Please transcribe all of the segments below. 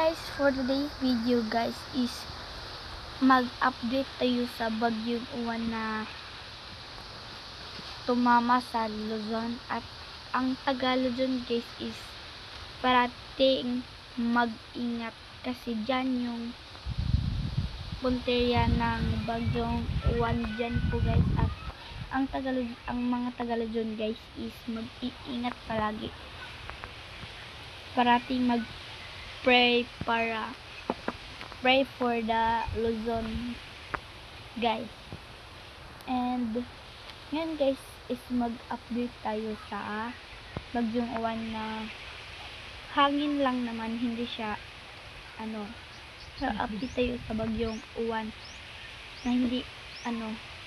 guys, for today's video guys is mag-update tayo sa bagyong uwan na tumama sa Luzon. At ang taga Luzon guys is parating mag-ingat kasi dyan yung punteriya ng bagyong uwan dyan po guys. At ang mga taga Luzon guys is mag-iingat palagi, parating pray for the Luzon guys. And ngayon guys is mag-update tayo sa bagyong uwan na hangin lang naman, hindi siya update tayo sa bagyong uwan na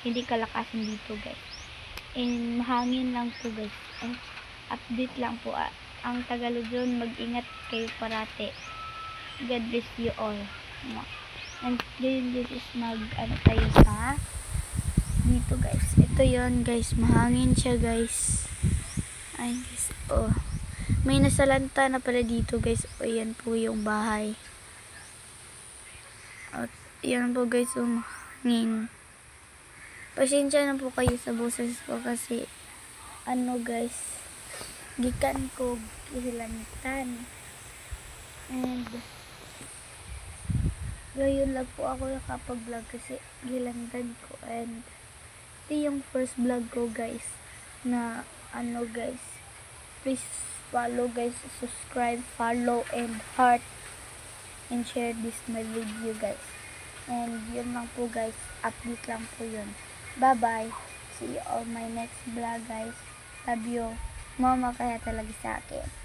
hindi kalakasan dito guys, and hangin lang po guys. And update lang po, ang taga Luzon, mag-ingat kayo parate. God bless you all. And then this is tayo sa dito guys. Ito yon guys, mahangin siya guys. Ay guys, may nasalanta na pala dito guys. Yan po yung bahay. At yan po guys, mahangin. Pasensya na po kayo sa boses ko kasi guys, gikan ko gihilantan. And ngayon lang po ako nakapag-vlog kasi gilantan ko. And ito yung first vlog ko guys na guys, please follow guys, subscribe, follow, and heart, and share this my video guys. And yun lang po guys, update lang po yun. Bye bye, see you on my next vlog guys. Love you. Mama kaya talaga sa akin.